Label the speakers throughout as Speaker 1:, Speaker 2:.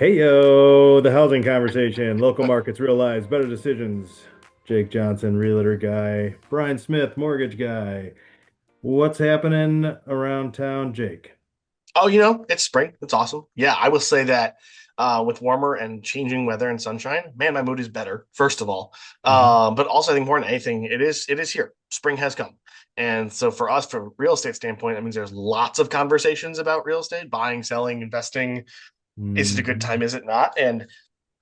Speaker 1: Hey yo, the housing conversation, local markets, real lives, better decisions. Jake Johnson, realtor guy. Brian Smyth, mortgage guy. What's happening around town, Jake?
Speaker 2: Oh, it's spring. It's awesome. Yeah, I will say that with warmer and changing weather and sunshine, man, my mood is better, first of all.
Speaker 1: Mhm.
Speaker 2: But also, I think more than anything, it is here. Spring has come. And so for us, from a real estate standpoint, that means there's lots of conversations about real estate, buying, selling, investing. Is it a good
Speaker 1: Mhm.
Speaker 2: time? Is it not? And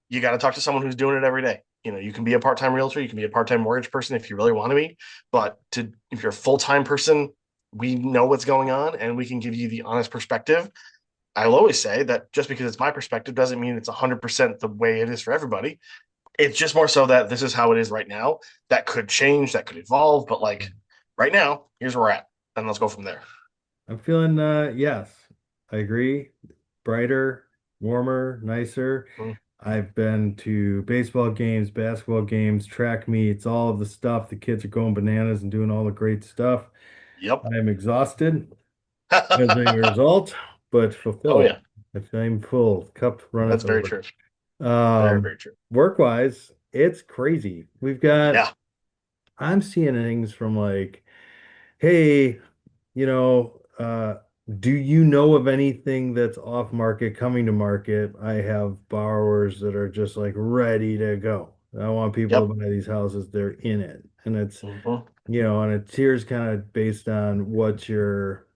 Speaker 2: you got to talk to someone who's doing it every day. You can be a part-time realtor, you can be a part-time mortgage person if you really want to be, but if you're a full-time person, we know what's going on and we can give you the honest perspective. I'll always say that just because it's my perspective doesn't mean it's 100% the way it is for everybody. It's just more so that this is how it is right now. That could change, that could evolve, but like right now, here's where we're at, and let's go from there.
Speaker 1: I'm feeling, yes, I agree. Brighter, warmer, nicer.
Speaker 2: Mm.
Speaker 1: I've been to baseball games, basketball games, track meets, all of the stuff. The kids are going bananas and doing all the great stuff.
Speaker 2: Yep.
Speaker 1: I'm exhausted as a result, but
Speaker 2: Oh
Speaker 1: fulfilled.
Speaker 2: yeah,
Speaker 1: I feel full. Cup runneth
Speaker 2: that's very
Speaker 1: over.
Speaker 2: true. Very,
Speaker 1: Um,
Speaker 2: very true.
Speaker 1: Work-wise, it's crazy.
Speaker 2: Yeah.
Speaker 1: I'm seeing things from like, hey, you know, do you know of anything that's off market coming to market? I have borrowers that are just like ready to go. I want people
Speaker 2: Yep.
Speaker 1: to buy these houses. They're in it. And it's,
Speaker 2: Hmm.
Speaker 1: and it tiers kind of based on what's your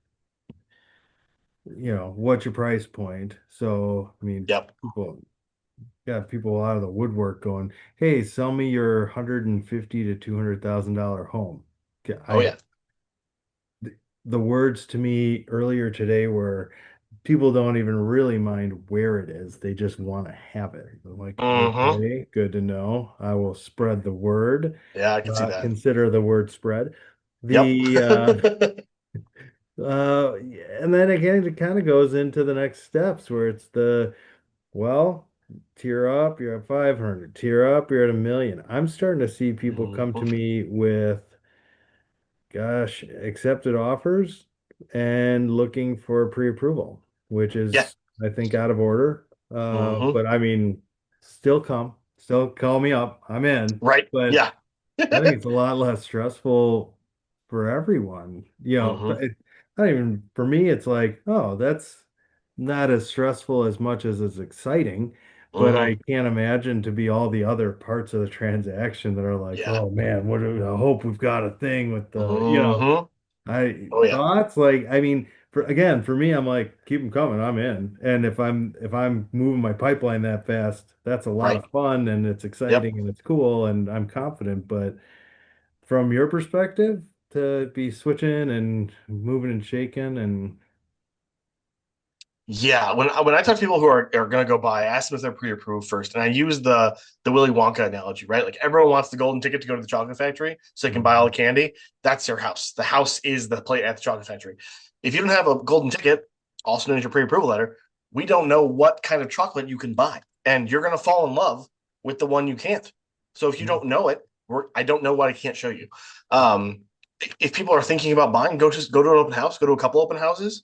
Speaker 1: price point. So, I mean,
Speaker 2: Yep.
Speaker 1: people got people out of the woodwork going, "Hey, sell me your 150 to $200,000 home." Yeah,
Speaker 2: Oh
Speaker 1: I
Speaker 2: yeah.
Speaker 1: the words to me earlier today were people don't even really mind where it is. They just want to have it. I'm like,
Speaker 2: Hmm.
Speaker 1: okay, good to know. I will spread the word.
Speaker 2: Yeah, I can see that.
Speaker 1: Consider the word spread.
Speaker 2: Yep.
Speaker 1: The and then again, it kind of goes into the next steps where it's well, tier up, you're at 500. Tier up, you're at 1 million. I'm starting to see people come to
Speaker 2: Mhm.
Speaker 1: me with, gosh, accepted offers and looking for pre-approval, which
Speaker 2: Yeah.
Speaker 1: is, I think, out of order.
Speaker 2: Hmm.
Speaker 1: But I mean, still call me up. I'm in.
Speaker 2: Right.
Speaker 1: But
Speaker 2: Yeah.
Speaker 1: I think it's a lot less stressful for everyone.
Speaker 2: Hmm.
Speaker 1: Not even for me, it's like, oh, that's not as stressful as much as it's exciting. But I
Speaker 2: Hmm.
Speaker 1: can't imagine to be all the other parts of the transaction that are like,
Speaker 2: Yeah.
Speaker 1: oh man, I hope we've got a thing with
Speaker 2: Hmm.
Speaker 1: I
Speaker 2: Oh yeah.
Speaker 1: thoughts like, I mean, for me, I'm like, keep them coming, I'm in. And if I'm moving my pipeline that fast, that's a lot
Speaker 2: Right.
Speaker 1: of fun and it's
Speaker 2: Yep.
Speaker 1: exciting and it's cool and I'm confident. But from your perspective, to be switching and moving and shaking and
Speaker 2: Yeah. When I talk to people who are going to go buy, I ask them if they're pre-approved first, and I use the Willy Wonka analogy, right? Like everyone wants the golden ticket to go to the chocolate factory so they can buy all the
Speaker 1: Mhm.
Speaker 2: candy. That's your house. The house is the plate at the chocolate factory. If you don't have a golden ticket, also known as your pre-approval letter, we don't know what kind of chocolate you can buy, and you're going to fall in love with the one you can't. So if you don't know it, I don't know what I can't show you. Um, if people are thinking about buying, go to an open house, go to a couple open houses,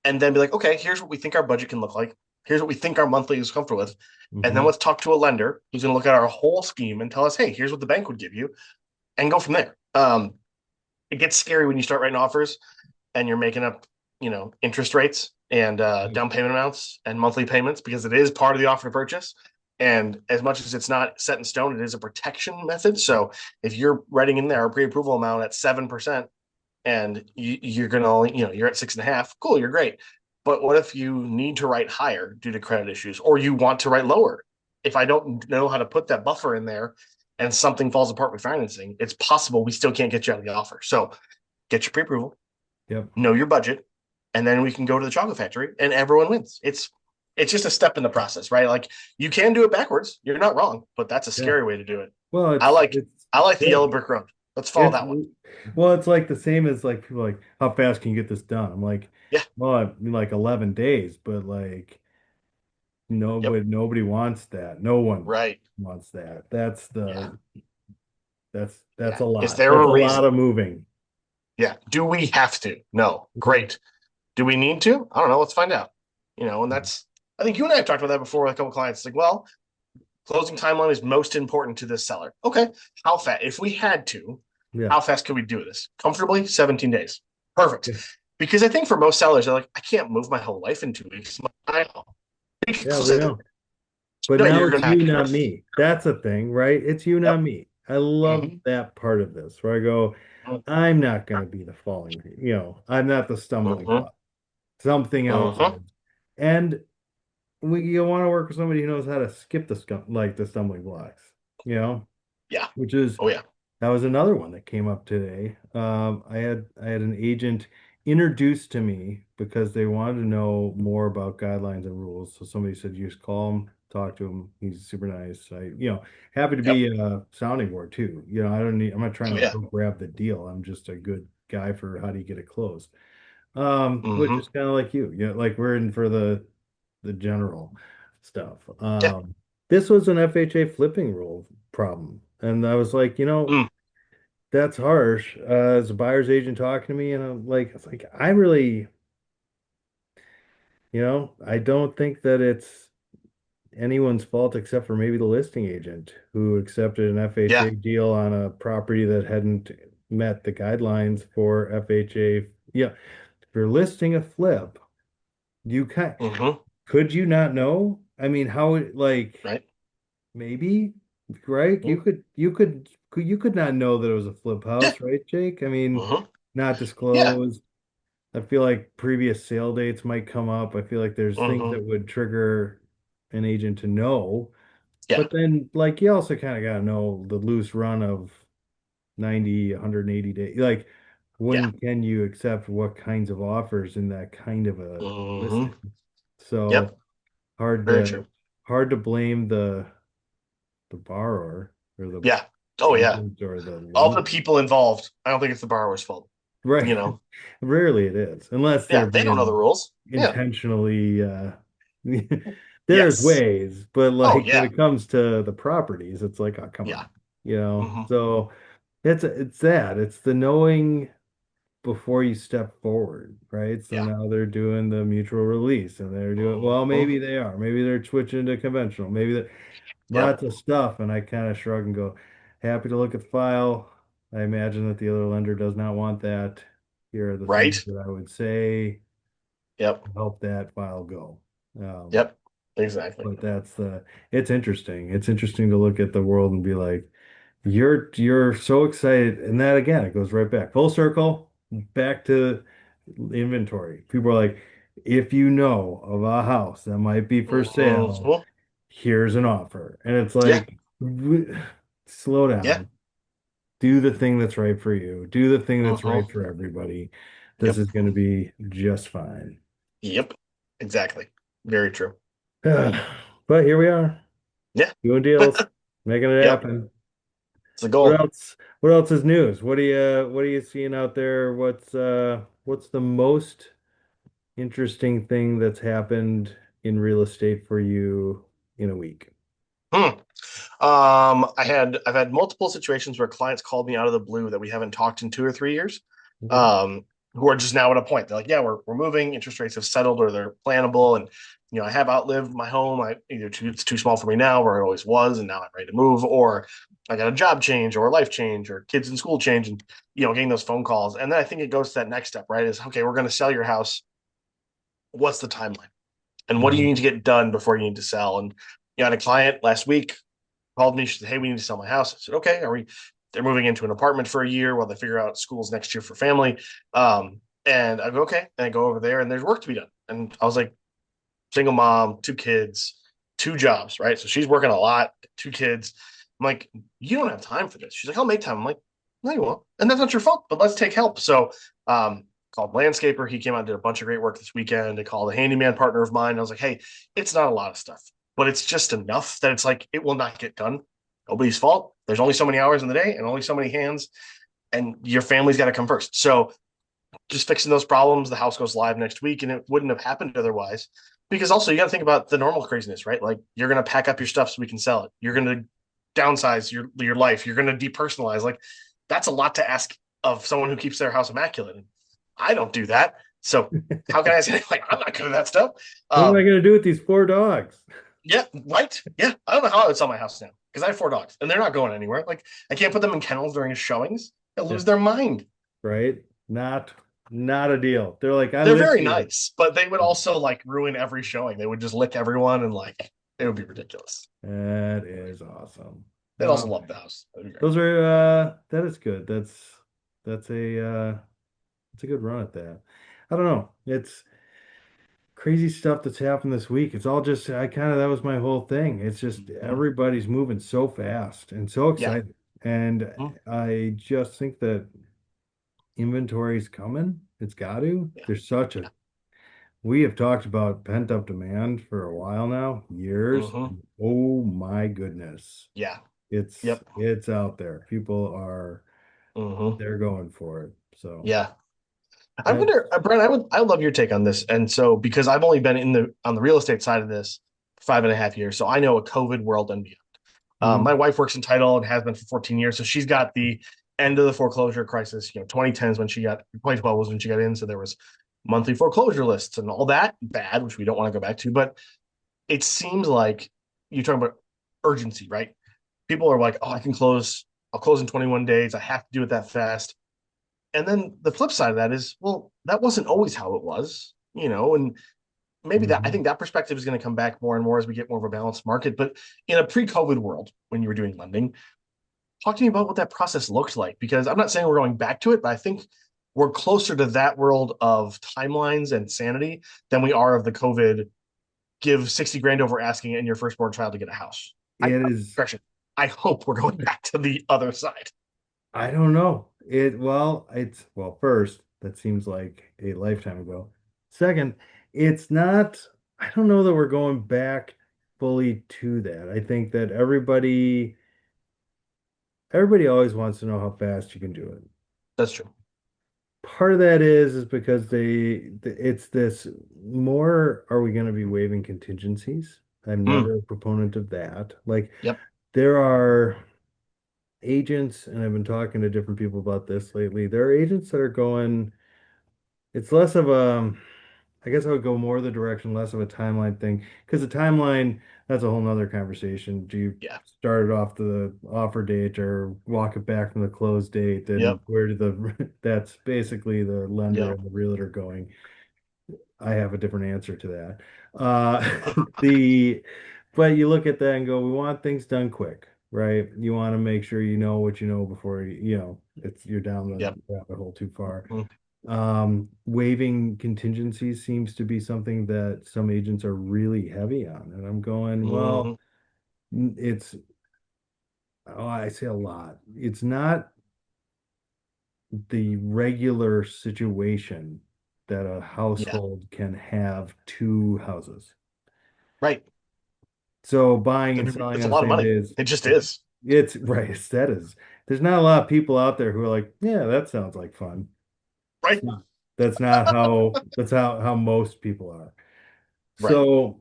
Speaker 2: and then be like, okay, here's what we think our budget can look like. Here's what we think our monthly is comfortable with. And then
Speaker 1: Mhm.
Speaker 2: let's talk to a lender who's going to look at our whole scheme and tell us, hey, here's what the bank would give you, and go from there. It gets scary when you start writing offers and you're making up, interest rates and
Speaker 1: Yep.
Speaker 2: down payment amounts and monthly payments because it is part of the offer to purchase. And as much as it's not set in stone, it is a protection method. So if you're writing in there a pre-approval amount at 7%, and you're gonna only, you're at 6.5, cool, you're great. But what if you need to write higher due to credit issues, or you want to write lower? If I don't know how to put that buffer in there and something falls apart with financing, it's possible we still can't get you out of the offer. So get your pre-approval,
Speaker 1: Yep.
Speaker 2: know your budget, and then we can go to the chocolate factory and everyone wins. It's just a step in the process, right? Like you can do it backwards. You're not wrong, but that's a
Speaker 1: Yeah.
Speaker 2: scary way to do it.
Speaker 1: Well,
Speaker 2: I like
Speaker 1: it's
Speaker 2: I like the
Speaker 1: yeah.
Speaker 2: yellow brick road. Let's follow
Speaker 1: It's
Speaker 2: that one.
Speaker 1: it's like the same as like people like, how fast can you get this done? I'm like,
Speaker 2: Yeah.
Speaker 1: well, I mean, like 11 days, but like
Speaker 2: Yep.
Speaker 1: nobody wants that. No one
Speaker 2: Right.
Speaker 1: wants that.
Speaker 2: Yeah.
Speaker 1: That's
Speaker 2: Yeah.
Speaker 1: a
Speaker 2: Is
Speaker 1: lot.
Speaker 2: there
Speaker 1: That's
Speaker 2: a
Speaker 1: a lot
Speaker 2: reason?
Speaker 1: of moving.
Speaker 2: Yeah. Do we have to? No.
Speaker 1: Mhm.
Speaker 2: Great. Do we need to? I don't know. Let's find out. And
Speaker 1: Yeah.
Speaker 2: I think you and I have talked about that before with a couple of clients. It's like, well, closing timeline is most important to this seller. Okay, how fast? If we had to,
Speaker 1: Yeah.
Speaker 2: how fast could we do this? Comfortably, 17 days. Perfect.
Speaker 1: Yeah.
Speaker 2: Because I think for most sellers, they're like, I can't move my whole life in 2 weeks. I know.
Speaker 1: Yeah, we know. But
Speaker 2: No,
Speaker 1: now
Speaker 2: you're
Speaker 1: it's
Speaker 2: going to
Speaker 1: you,
Speaker 2: happy
Speaker 1: not
Speaker 2: with.
Speaker 1: me. That's a thing, right? It's you, not
Speaker 2: Yep.
Speaker 1: me. I love
Speaker 2: Mm-hmm.
Speaker 1: that part of this where I go, I'm not going to be the falling, I'm not the stumbling
Speaker 2: Mm-hmm.
Speaker 1: block. Something else
Speaker 2: Mm-hmm.
Speaker 1: is. And you want to work with somebody who knows how to skip the stumbling blocks, you know,
Speaker 2: Yeah.
Speaker 1: which is
Speaker 2: Oh, yeah.
Speaker 1: that was another one that came up today. I had an agent introduced to me because they wanted to know more about guidelines and rules. So somebody said, you just call him, talk to him. He's super nice. Happy to
Speaker 2: Yep.
Speaker 1: be a sounding board too. I'm not trying
Speaker 2: Oh,
Speaker 1: to
Speaker 2: yeah.
Speaker 1: go grab the deal. I'm just a good guy for how do you get it closed. Which
Speaker 2: Mm-hmm.
Speaker 1: is kind of like like we're in for the general stuff.
Speaker 2: Yeah.
Speaker 1: This was an FHA flipping rule problem. And I was like,
Speaker 2: Mm.
Speaker 1: that's harsh. As a buyer's agent talking to me, and it's like I really, I don't think that it's anyone's fault except for maybe the listing agent who accepted an
Speaker 2: Yeah.
Speaker 1: FHA deal on a property that hadn't met the guidelines for FHA. Yeah, if you're listing a flip, you
Speaker 2: Mm-hmm.
Speaker 1: could you not know? I mean,
Speaker 2: Right.
Speaker 1: maybe, right?
Speaker 2: Mm.
Speaker 1: You could not know that it was a flip
Speaker 2: Yeah.
Speaker 1: house, right, Jake? I mean,
Speaker 2: Mm-hmm.
Speaker 1: not
Speaker 2: Yeah.
Speaker 1: disclosed. I feel like previous sale dates might come up. I feel like there's things
Speaker 2: Mm-hmm.
Speaker 1: that would trigger an agent to know.
Speaker 2: Yeah.
Speaker 1: But then, like, you also kind of got to know the loose run of 90, 180 days. Like,
Speaker 2: Yeah.
Speaker 1: when can you accept what kinds of offers in that kind of a
Speaker 2: Mm-hmm.
Speaker 1: listing? So
Speaker 2: Yep.
Speaker 1: hard
Speaker 2: Very
Speaker 1: to
Speaker 2: true.
Speaker 1: hard to blame the borrower or the
Speaker 2: Yeah. Oh, yeah.
Speaker 1: agent or the
Speaker 2: All the
Speaker 1: lender.
Speaker 2: people involved. I don't think it's the borrower's fault.
Speaker 1: Right.
Speaker 2: You know.
Speaker 1: Rarely it is, unless they're
Speaker 2: Yeah. They don't know the
Speaker 1: being
Speaker 2: rules. Yeah.
Speaker 1: intentionally there's
Speaker 2: Yes.
Speaker 1: ways, but
Speaker 2: Oh,
Speaker 1: like when
Speaker 2: yeah.
Speaker 1: it comes to the properties, it's like, oh, come
Speaker 2: Yeah.
Speaker 1: on.
Speaker 2: Mm-hmm.
Speaker 1: So it's that. It's the knowing before you step forward, right? So
Speaker 2: Yeah.
Speaker 1: now they're doing the mutual release and they're doing, well,
Speaker 2: Mm-hmm.
Speaker 1: maybe they are. Maybe they're switching to conventional. Maybe that
Speaker 2: Yep.
Speaker 1: lots of stuff. And I kind of shrug and go, happy to look at the file. I imagine that the other lender does not want that. Here are the things
Speaker 2: Right.
Speaker 1: that I would say
Speaker 2: Yep.
Speaker 1: to help that file go. Um,
Speaker 2: Yep. Exactly.
Speaker 1: but it's interesting. It's interesting to look at the world and be like, you're so excited. And that again, it goes right back full circle, back to inventory. People are like, if you know of a house that might be for sale,
Speaker 2: Mm-hmm.
Speaker 1: here's an offer. And it's
Speaker 2: Yeah.
Speaker 1: like, slow
Speaker 2: Yeah.
Speaker 1: down. Do the thing that's right for you. Do the thing that's right
Speaker 2: Mm-hmm.
Speaker 1: for everybody. This
Speaker 2: Yep.
Speaker 1: is going to be just fine.
Speaker 2: Yep. Exactly. Very true.
Speaker 1: But here we are,
Speaker 2: Yeah.
Speaker 1: doing deals, making it
Speaker 2: Yep.
Speaker 1: happen.
Speaker 2: It's a
Speaker 1: What
Speaker 2: goal.
Speaker 1: else? What else is news? What are you seeing out there? What's the most interesting thing that's happened in real estate for you in a week?
Speaker 2: Hmm. I've had multiple situations where clients called me out of the blue that we haven't talked in 2 or 3 years.
Speaker 1: Mhm.
Speaker 2: Um, who are just now at a point. They're like, yeah, we're moving, interest rates have settled or they're plannable. And I have outlived my home. It's too small for me now, where it always was, and now I'm ready to move, or I got a job change or a life change or kids in school change, and getting those phone calls. And then I think it goes to that next step, right? Is okay, we're gonna sell your house. What's the timeline? And what do you
Speaker 1: Mhm.
Speaker 2: need to get done before you need to sell? And I had a client last week called me. She said, "Hey, we need to sell my house." I said, "Okay, are we?" They're moving into an apartment for a year while they figure out schools next year for family. And I go, "Okay," and I go over there, and there's work to be done. And I was like, single mom, 2 kids, 2 jobs, right? So she's working a lot, 2 kids. I'm like, you don't have time for this. She's like, I'll make time. I'm like, no, you won't. And that's not your fault, but let's take help. So called landscaper. He came out and did a bunch of great work this weekend. I called a handyman partner of mine. I was like, hey, it's not a lot of stuff, but it's just enough that it's like it will not get done. Nobody's fault. There's only so many hours in the day and only so many hands, and your family's got to come first. So just fixing those problems. The house goes live next week, and it wouldn't have happened otherwise. Because also you got to think about the normal craziness, right? Like you're going to pack up your stuff so we can sell it. You're going to downsize your life. You're going to depersonalize. Like that's a lot to ask of someone who keeps their house immaculate. I don't do that. So how can I say like I'm not good at that stuff?
Speaker 1: What am I
Speaker 2: Um,
Speaker 1: going to do with these four dogs?
Speaker 2: yeah, right. Yeah, I don't know how I would sell my house now because I have four dogs and they're not going anywhere. Like I can't put them in kennels during showings; they'll
Speaker 1: Yeah,
Speaker 2: lose their mind.
Speaker 1: right? Not not a deal. They're like, I
Speaker 2: They're
Speaker 1: live
Speaker 2: very
Speaker 1: here.
Speaker 2: nice, but they would also like ruin every showing. They would just lick everyone and like it would be ridiculous.
Speaker 1: That is awesome.
Speaker 2: They'd also
Speaker 1: Well,
Speaker 2: love the house. That'd be great.
Speaker 1: those are that is good. That's a it's a good run at that. I don't know. It's crazy stuff that's happened this week. It's all just I kind of that was my whole thing. It's just
Speaker 2: Mhm.
Speaker 1: everybody's moving so fast and so
Speaker 2: Yeah.
Speaker 1: excited. And
Speaker 2: Mhm.
Speaker 1: I just think that inventory's coming. It's got to.
Speaker 2: Yeah.
Speaker 1: There's such a we have talked about pent up demand for a while now, years.
Speaker 2: Hmm.
Speaker 1: Oh my goodness.
Speaker 2: Yeah.
Speaker 1: It's
Speaker 2: Yep.
Speaker 1: it's out there. People are
Speaker 2: Hmm.
Speaker 1: they're going for it. So
Speaker 2: Yeah. I
Speaker 1: that's
Speaker 2: wonder, Brent, I would love your take on this. And so because I've only been in the on the real estate side of this for 5.5 years, so I know a COVID world and beyond.
Speaker 1: mm,
Speaker 2: My wife works in title and has been for 14 years, so she's got the end of the foreclosure crisis. 2010s when she got 2012 was when she got in, so there was monthly foreclosure lists and all that bad, which we don't want to go back to. But it seems like you're talking about urgency, right? People are like, "Oh, I can close. I'll close in 21 days. I have to do it that fast." And then the flip side of that is, well, that wasn't always how it was. And maybe that I
Speaker 1: mhm.
Speaker 2: think that perspective is going to come back more and more as we get more of a balanced market. But in a pre-COVID world, when you were doing lending, talk to me about what that process looked like, because I'm not saying we're going back to it, but I think we're closer to that world of timelines and sanity than we are of the COVID give 60 grand over asking and your firstborn child to get a house.
Speaker 1: It is
Speaker 2: Correction. I hope we're going back to the other side.
Speaker 1: I don't know. Well, first, that seems like a lifetime ago. Second, it's not, I don't know that we're going back fully to that. I think that everybody always wants to know how fast you can do it.
Speaker 2: That's true.
Speaker 1: Part of that is because it's this more, are we going to be waiving contingencies? I'm
Speaker 2: Mm,
Speaker 1: never a proponent of that. Like
Speaker 2: yep.
Speaker 1: there are agents, and I've been talking to different people about this lately. There are agents that are going, it's less of a, I guess I would go more the direction, less of a timeline thing. Because the timeline, that's a whole nother conversation. Do you
Speaker 2: Yeah.
Speaker 1: start it off the offer date or walk it back from the close date? And
Speaker 2: Yep.
Speaker 1: where do that's basically the lender
Speaker 2: Yep.
Speaker 1: and the realtor going. I have a different answer to that. The, but you look at that and go, we want things done quick, right? You want to make sure you know what you know before you're down the
Speaker 2: Yep.
Speaker 1: rabbit hole too far.
Speaker 2: Mm,
Speaker 1: Waiving contingencies seems to be something that some agents are really heavy on. And I'm going, well,
Speaker 2: mhm.
Speaker 1: it's, oh, I say a lot. It's not the regular situation that a
Speaker 2: Yeah.
Speaker 1: household can have two houses.
Speaker 2: Right.
Speaker 1: So buying and selling
Speaker 2: It's a
Speaker 1: on the
Speaker 2: lot of
Speaker 1: same day
Speaker 2: money.
Speaker 1: is
Speaker 2: It just
Speaker 1: it's
Speaker 2: is.
Speaker 1: it's right. That is. There's not a lot of people out there who are like, yeah, that sounds like fun. It's
Speaker 2: Right.
Speaker 1: not. That's not how that's how most people are.
Speaker 2: Right.
Speaker 1: So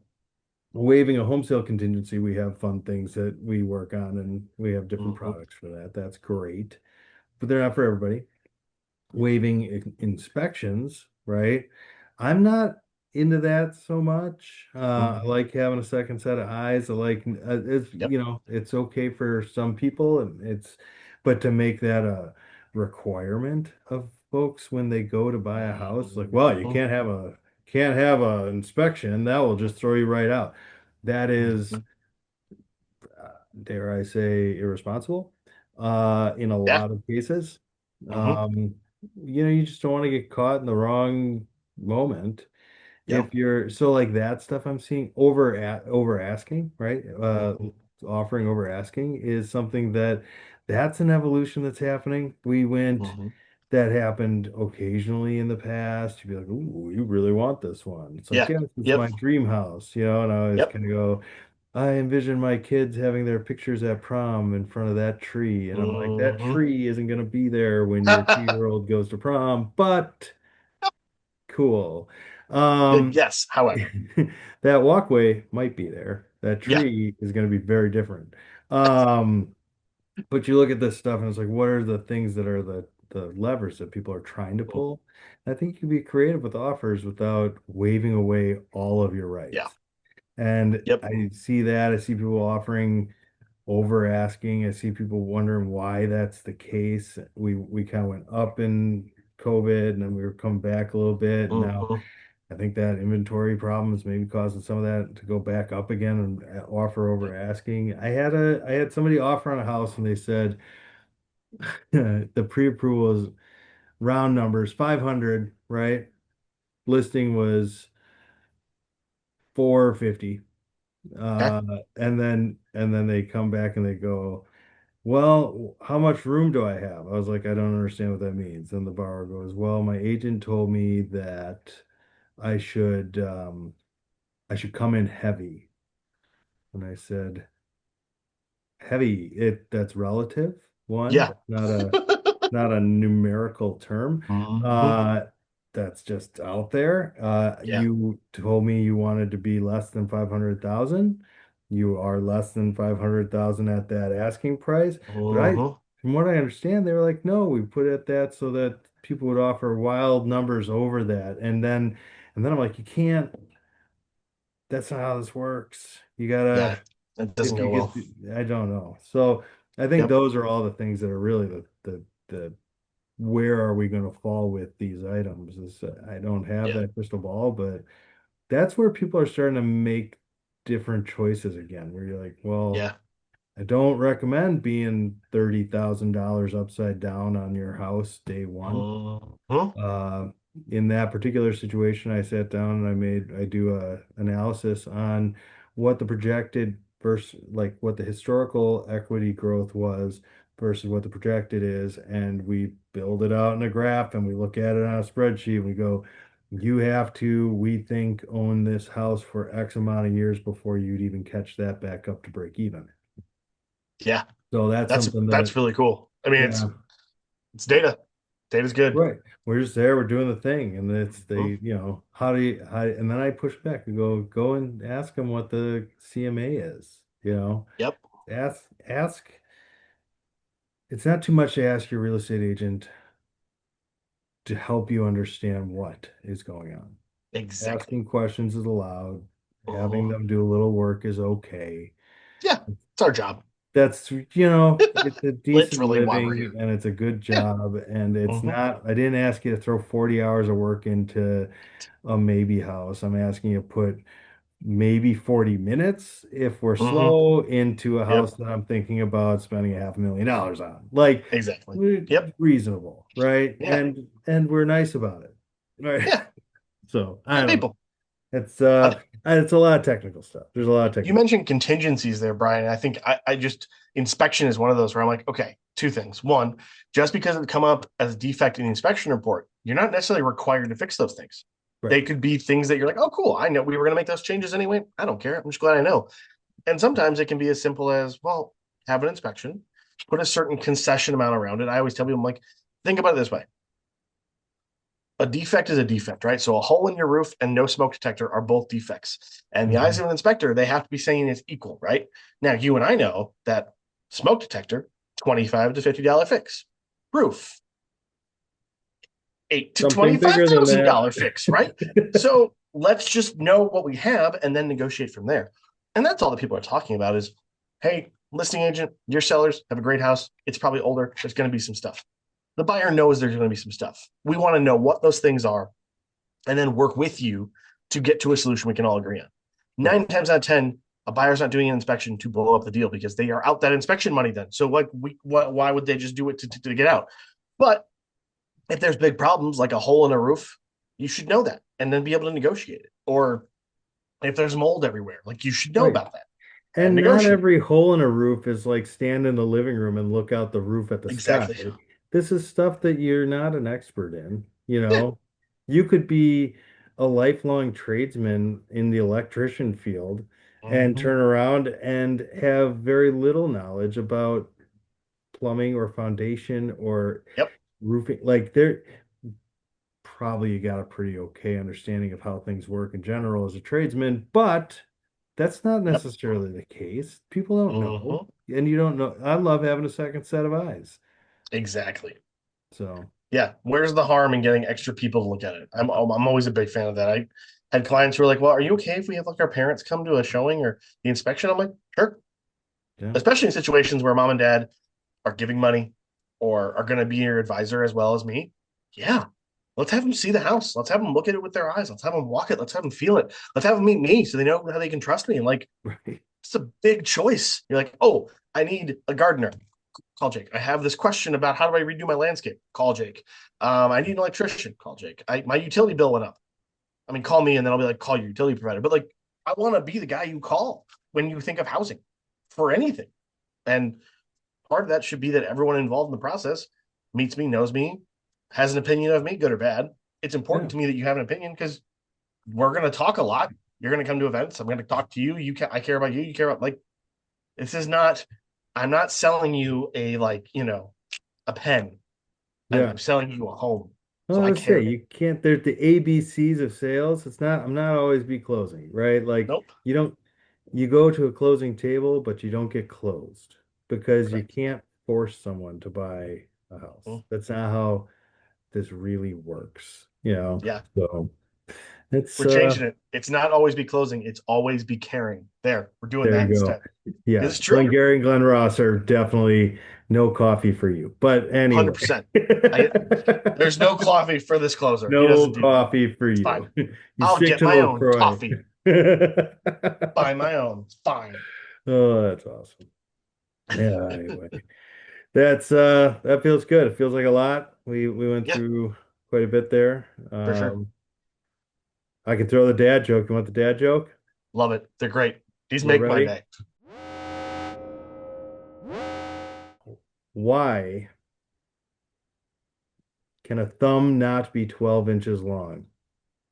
Speaker 1: waiving a home sale contingency, we have fun things that we work on and we have different
Speaker 2: Hmm.
Speaker 1: products for that. That's great. But they're not for everybody. Waiving inspections, right? I'm not into that so much. I
Speaker 2: Hmm.
Speaker 1: like having a second set of eyes. I like it's
Speaker 2: Yep.
Speaker 1: it's okay for some people, and but to make that a requirement of folks when they go to buy a house, like, well, you
Speaker 2: Hmm.
Speaker 1: can't have a inspection. That will just throw you right out. That is,
Speaker 2: Hmm.
Speaker 1: dare I say, irresponsible in a
Speaker 2: Yeah.
Speaker 1: lot of cases.
Speaker 2: Hmm.
Speaker 1: Um, you just don't want to get caught in the wrong moment.
Speaker 2: Yeah.
Speaker 1: If you're so like that stuff I'm seeing over asking, right?
Speaker 2: Hmm.
Speaker 1: Offering over asking is something that's an evolution that's happening. We went
Speaker 2: Hmm.
Speaker 1: That happened occasionally in the past. You'd be like, "Ooh, you really want this one?" It's like,
Speaker 2: Yeah.
Speaker 1: "Yes, it's
Speaker 2: Yep.
Speaker 1: my dream house," and I always
Speaker 2: Yep.
Speaker 1: kind of go, I envision my kids having their pictures at prom in front of that tree. And I'm like, that
Speaker 2: Hmm.
Speaker 1: tree isn't going to be there when your 2-year-old goes to prom, but cool. Um,
Speaker 2: Yes. However.
Speaker 1: that walkway might be there. That
Speaker 2: Yeah.
Speaker 1: tree is going to be very different. Um, but you look at this stuff and it's like, what are the things that are the levers that people are trying to pull. I think you can be creative with offers without waving away all of your
Speaker 2: Yeah.
Speaker 1: rights. And
Speaker 2: Yep.
Speaker 1: I see that. I see people offering over asking. I see people wondering why that's the case. We kind of went up in COVID and then we were coming back a little bit. Now
Speaker 2: Hmm.
Speaker 1: I think that inventory problem is maybe causing some of that to go back up again and offer over asking. I had somebody offer on a house and they said the pre-approval is round numbers 500, right? Listing was 450.
Speaker 2: Okay.
Speaker 1: Uh, and then they come back and they go, well, how much room do I have? I was like, I don't understand what that means. Then the borrower goes, well, my agent told me that I should I should come in heavy. And I said, heavy, that's relative. One,
Speaker 2: Yeah.
Speaker 1: that's not a numerical term.
Speaker 2: Hmm.
Speaker 1: Uh, that's just out there.
Speaker 2: Yeah.
Speaker 1: You told me you wanted to be less than 500,000. You are less than 500,000 at that asking price. But
Speaker 2: Hmm.
Speaker 1: from what I understand, they were like, no, we put it at that so that people would offer wild numbers over that. And then I'm like, you can't, that's not how this works. You
Speaker 2: Yeah.
Speaker 1: gotta,
Speaker 2: That doesn't
Speaker 1: if
Speaker 2: go
Speaker 1: you get
Speaker 2: well.
Speaker 1: to, I don't know. So I think
Speaker 2: Yep.
Speaker 1: those are all the things that are really the where are we going to fall with these items is I don't have
Speaker 2: Yeah.
Speaker 1: that crystal ball, but that's where people are starting to make different choices again, where you're like, well,
Speaker 2: Yeah.
Speaker 1: I don't recommend being $30,000 upside down on your house day one.
Speaker 2: Hmm.
Speaker 1: Uh, in that particular situation, I sat down and I do a analysis on what the projected versus like what the historical equity growth was versus what the projected is, and we build it out in a graph and we look at it on a spreadsheet. And we go, you have to, we think, own this house for X amount of years before you'd even catch that back up to break even.
Speaker 2: Yeah.
Speaker 1: So that's something
Speaker 2: That's
Speaker 1: that,
Speaker 2: really cool. I mean,
Speaker 1: yeah.
Speaker 2: it's data. Data's good.
Speaker 1: Right. We're just there, we're doing the thing. And it's
Speaker 2: Hmm.
Speaker 1: how do you, and then I push back and go and ask them what the CMA is,
Speaker 2: Yep.
Speaker 1: ask. It's not too much to ask your real estate agent to help you understand what is going on.
Speaker 2: Exactly.
Speaker 1: Asking questions is allowed. Having
Speaker 2: Hmm.
Speaker 1: them do a little work is okay.
Speaker 2: Yeah. It's our job.
Speaker 1: That's, it's a decent
Speaker 2: Literally why we're
Speaker 1: living
Speaker 2: here.
Speaker 1: and it's a good
Speaker 2: Yeah.
Speaker 1: job. And it's
Speaker 2: Hmm.
Speaker 1: not, I didn't ask you to throw 40 hours of work into a maybe house. I'm asking you to put maybe 40 minutes if we're
Speaker 2: Hmm.
Speaker 1: slow into a house
Speaker 2: Yep.
Speaker 1: that I'm thinking about spending $500,000 on. Like
Speaker 2: Exactly.
Speaker 1: we're
Speaker 2: Yep.
Speaker 1: reasonable, right?
Speaker 2: Yeah.
Speaker 1: And we're nice about it. Right.
Speaker 2: Yeah.
Speaker 1: So I
Speaker 2: Good
Speaker 1: don't know.
Speaker 2: people.
Speaker 1: It's
Speaker 2: I
Speaker 1: uh
Speaker 2: think
Speaker 1: it's a lot of technical stuff. There's a lot of
Speaker 2: you
Speaker 1: technical.
Speaker 2: mentioned contingencies there, Brian. I think I just inspection is one of those where I'm like, okay, two things. One, just because it come up as a defect in the inspection report, you're not necessarily required to fix those things.
Speaker 1: Right.
Speaker 2: They could be things that you're like, oh, cool. I know we were going to make those changes anyway. I don't care. I'm just glad I know. And sometimes it can be as simple as, well, have an inspection, put a certain concession amount around it. I always tell people, I'm like, think about it this way: a defect is a defect, right? So a hole in your roof and no smoke detector are both defects. And the eyes
Speaker 1: Mhm.
Speaker 2: of an inspector, they have to be saying it's equal, right? Now, you and I know that smoke detector, $25 to $50 fix. Roof, eight to twenty
Speaker 1: Something
Speaker 2: five
Speaker 1: bigger than
Speaker 2: thousand
Speaker 1: that.
Speaker 2: dollar fix, right? So let's just know what we have and then negotiate from there. And that's all that people are talking about is, hey, listing agent, your sellers have a great house. It's probably older. There's going to be some stuff. The buyer knows there's going to be some stuff. We want to know what those things are and then work with you to get to a solution we can all agree on.
Speaker 1: Right.
Speaker 2: 9 times out of 10, a buyer's not doing an inspection to blow up the deal because they are out that inspection money then. So like why would they just do it to get out? But if there's big problems like a hole in a roof, you should know that and then be able to negotiate it. Or if there's mold everywhere, like you should know
Speaker 1: Right.
Speaker 2: about that and
Speaker 1: And not
Speaker 2: negotiate.
Speaker 1: every hole in a roof is like stand in the living room and look out the roof at the sky.
Speaker 2: Exactly.
Speaker 1: This is stuff that you're not an expert in,
Speaker 2: Yeah.
Speaker 1: You could be a lifelong tradesman in the electrician field and
Speaker 2: Mm-hmm.
Speaker 1: turn around and have very little knowledge about plumbing or foundation or
Speaker 2: Yep.
Speaker 1: roofing. Like there probably you got a pretty okay understanding of how things work in general as a tradesman, but that's not
Speaker 2: Yep.
Speaker 1: necessarily the case. People don't know,
Speaker 2: Mm-hmm.
Speaker 1: and you don't know. I love having a second set of eyes.
Speaker 2: Exactly.
Speaker 1: So,
Speaker 2: Yeah, where's the harm in getting extra people to look at it? I'm always a big fan of that. I had clients who were like, "Well, are you okay if we have like our parents come to a showing or the inspection?" I'm like, "Sure."
Speaker 1: yeah,
Speaker 2: Especially in situations where mom and dad are giving money or are going to be your advisor as well as me. Yeah, let's have them see the house. Let's have them look at it with their eyes. Let's have them walk it. Let's have them feel it. Let's have them meet me so they know how they can trust me. And like,
Speaker 1: right.
Speaker 2: it's a big choice. You're like, oh, I need a gardener. Call Jake. I have this question about how do I redo my landscape? Call Jake. I need an electrician. Call Jake. My utility bill went up. I mean, call me and then I'll be like, call your utility provider. But like, I want to be the guy you call when you think of housing for anything. And part of that should be that everyone involved in the process meets me, knows me, has an opinion of me, good or bad. It's
Speaker 1: Yeah,
Speaker 2: important to me that you have an opinion because we're going to talk a lot. You're going to come to events. I'm going to talk to you. I care about you. You care about like this is not. I'm not selling you a like a pen. I'm,
Speaker 1: yeah.
Speaker 2: I'm selling you a home.
Speaker 1: Well,
Speaker 2: So
Speaker 1: I
Speaker 2: I
Speaker 1: would say
Speaker 2: care.
Speaker 1: you can't. There's the ABCs of sales. I'm not always be closing, right? Like
Speaker 2: Nope.
Speaker 1: you don't. You go to a closing table, but you don't get closed because you
Speaker 2: Correct.
Speaker 1: can't force someone to buy a house.
Speaker 2: Mm,
Speaker 1: That's not how this really works, you know.
Speaker 2: yeah,
Speaker 1: So it's
Speaker 2: we're changing it. It's not always be closing. It's always be caring. There, we're doing
Speaker 1: there
Speaker 2: that
Speaker 1: you go.
Speaker 2: instead
Speaker 1: Yeah,
Speaker 2: because it's true.
Speaker 1: Glenn Gary and Glenn Ross are definitely no coffee for you. But anyway,
Speaker 2: 100%. I There's no coffee for this closer. He
Speaker 1: no
Speaker 2: doesn't do that.
Speaker 1: coffee for
Speaker 2: It's fine.
Speaker 1: you. You
Speaker 2: I'll
Speaker 1: stick
Speaker 2: get
Speaker 1: to
Speaker 2: my own
Speaker 1: LaCroix.
Speaker 2: coffee. Buy my own. It's fine.
Speaker 1: Oh, that's awesome. Yeah, anyway. That feels good. It feels like a lot. We went
Speaker 2: Yeah,
Speaker 1: through quite a bit there.
Speaker 2: for sure.
Speaker 1: I can throw the dad joke. You want the dad joke?
Speaker 2: Love it. They're great. These
Speaker 1: You
Speaker 2: make my
Speaker 1: ready?
Speaker 2: day.
Speaker 1: Why can a thumb not be 12 inches long?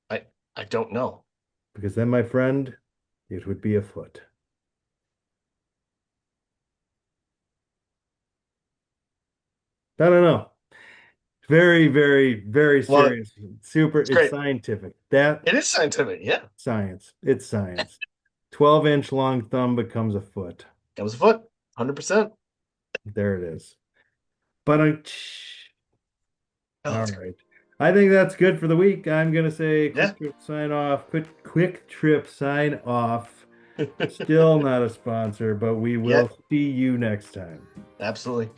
Speaker 2: I I don't know.
Speaker 1: Because then, my friend, it would be a foot. I don't know. Very, very, very
Speaker 2: Love it.
Speaker 1: serious. Super,
Speaker 2: It's
Speaker 1: it's
Speaker 2: great.
Speaker 1: scientific. That
Speaker 2: It is scientific. Yeah.
Speaker 1: science. It's science. 12-inch long thumb becomes a foot.
Speaker 2: That was a foot. 100%.
Speaker 1: There it is. But
Speaker 2: Oh,
Speaker 1: all
Speaker 2: that's great.
Speaker 1: right. I think that's good for the week. I'm gonna say
Speaker 2: Yeah.
Speaker 1: quick trip sign off. Quick trip sign off. Still not a sponsor, but we will
Speaker 2: Yet.
Speaker 1: see you next time.
Speaker 2: Absolutely.